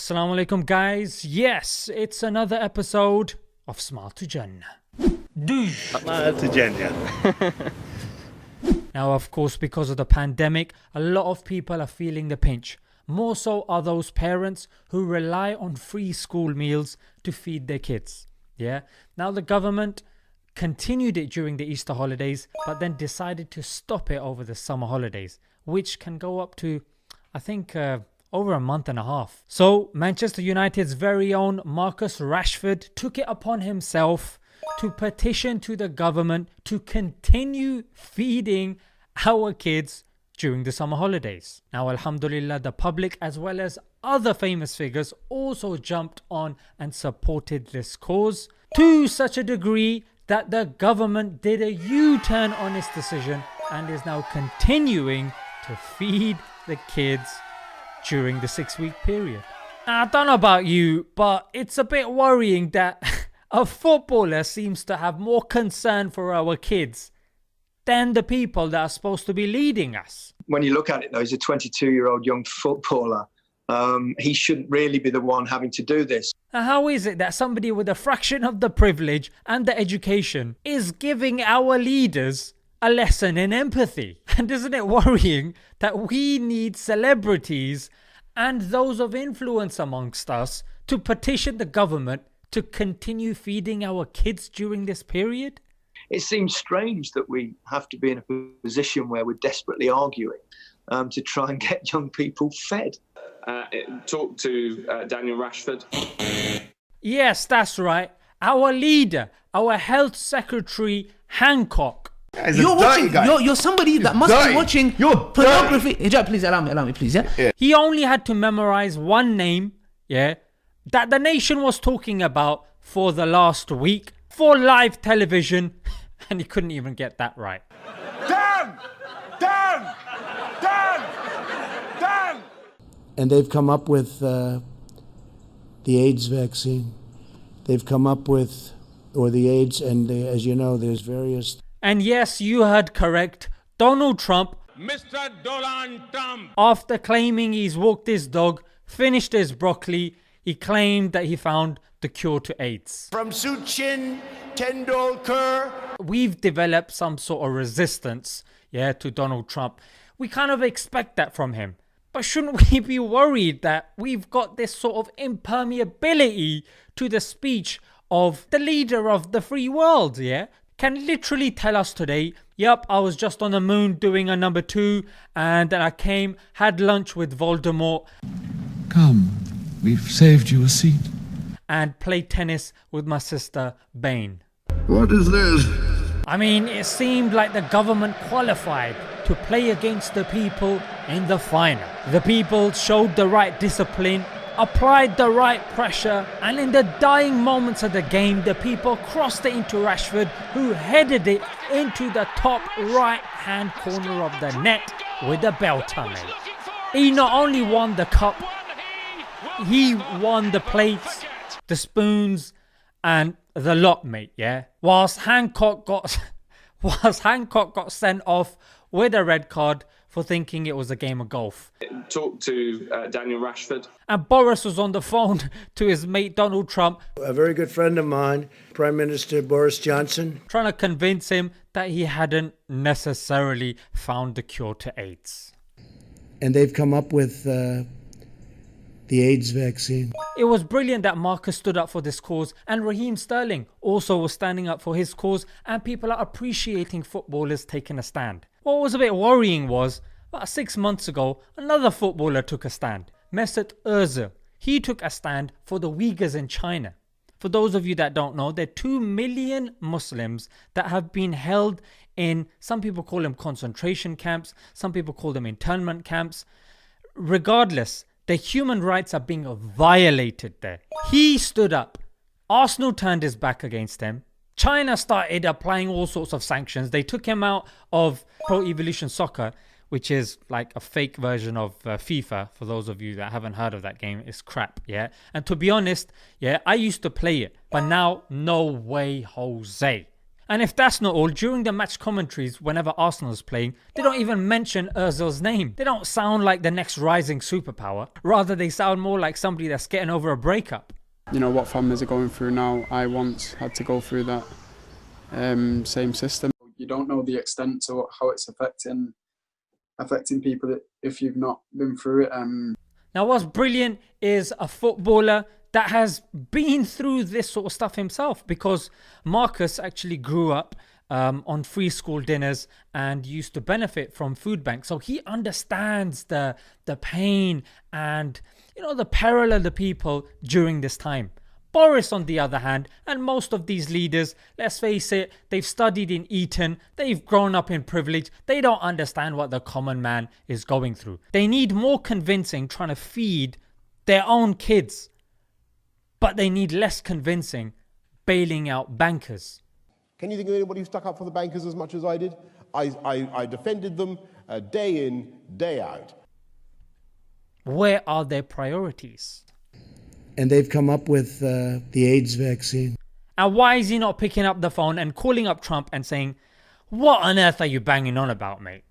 Assalamu alaikum guys, yes, it's another episode of Smile to Jannah. Smile to Jannah. Now of course, because of the pandemic, a lot of people are feeling the pinch. More so are those parents who rely on free school meals to feed their kids. Yeah. Now the government continued it during the Easter holidays, but then decided to stop it over the summer holidays, which can go up to, I think, over a month and a half. So Manchester United's very own Marcus Rashford took it upon himself to petition to the government to continue feeding our kids during the summer holidays. Now alhamdulillah, the public as well as other famous figures also jumped on and supported this cause to such a degree that the government did a U-turn on its decision and is now continuing to feed the kids during the 6-week period. Now, I don't know about you, but it's a bit worrying that a footballer seems to have more concern for our kids than the people that are supposed to be leading us. When you look at it though, he's a 22-year-old young footballer. He shouldn't really be the one having to do this. Now, how is it that somebody with a fraction of the privilege and the education is giving our leaders a lesson in empathy? And isn't it worrying that we need celebrities and those of influence amongst us to petition the government to continue feeding our kids during this period? It seems strange that we have to be in a position where we're desperately arguing to try and get young people fed. Talk to Daniel Rashford. Yes, that's right. Our leader, our health secretary, Hancock. You're watching. You're somebody that must be watching pornography. Hijab, please allow me, please. Yeah. He only had to memorize one name, yeah, that the nation was talking about for the last week for live television, and he couldn't even get that right. Dan! And they've come up with the AIDS vaccine. They've come up with, or the AIDS, and as you know, there's various. And yes, you heard correct. Donald Trump, Mr. Donald Trump! After claiming he's walked his dog, finished his broccoli, he claimed that he found the cure to AIDS. From Suchin Tendolkar. We've developed some sort of resistance, to Donald Trump. We kind of expect that from him. But shouldn't we be worried that we've got this sort of impermeability to the speech of the leader of the free world, Can literally tell us today, yep, I was just on the moon doing a number 2 and then I came, had lunch with Voldemort. Come, we've saved you a seat. And played tennis with my sister Bane. What is this? I mean, it seemed like the government qualified to play against the people in the final. The people showed the right discipline, applied the right pressure, and in the dying moments of the game, the people crossed it into Rashford, who headed it into the top right hand corner of the net with a belter, mate. He not only won the cup, he won the plates, the spoons, and the lot, mate, Whilst Hancock got sent off with a red card for thinking it was a game of golf. Talk to Daniel Rashford. And Boris was on the phone to his mate Donald Trump. A very good friend of mine, Prime Minister Boris Johnson. Trying to convince him that he hadn't necessarily found the cure to AIDS. And they've come up with the AIDS vaccine. It was brilliant that Marcus stood up for this cause, and Raheem Sterling also was standing up for his cause, and people are appreciating footballers taking a stand. What was a bit worrying was, about 6 months ago, another footballer took a stand. Mesut Ozil. He took a stand for the Uyghurs in China. For those of you that don't know, there are 2 million Muslims that have been held in, some people call them concentration camps, some people call them internment camps. Regardless, their human rights are being violated there. He stood up. Arsenal turned his back against him. China started applying all sorts of sanctions. They took him out of Pro Evolution Soccer, which is like a fake version of FIFA. For those of you that haven't heard of that game, it's crap, And to be honest, I used to play it, but now no way, Jose. And if that's not all, during the match commentaries whenever Arsenal's playing, they don't even mention Ozil's name. They don't sound like the next rising superpower. Rather, they sound more like somebody that's getting over a breakup. You know what families are going through now. I once had to go through that same system. You don't know the extent to how it's affecting people if you've not been through it. Now what's brilliant is a footballer that has been through this sort of stuff himself, because Marcus actually grew up on free school dinners and used to benefit from food banks. So he understands the pain and, you know, the peril of the people during this time. Boris, on the other hand, and most of these leaders, let's face it, they've studied in Eton, they've grown up in privilege, they don't understand what the common man is going through. They need more convincing trying to feed their own kids, but they need less convincing bailing out bankers. Can you think of anybody who stuck up for the bankers as much as I did? I defended them day in, day out. Where are their priorities? And they've come up with the AIDS vaccine. And why is he not picking up the phone and calling up Trump and saying, what on earth are you banging on about, mate?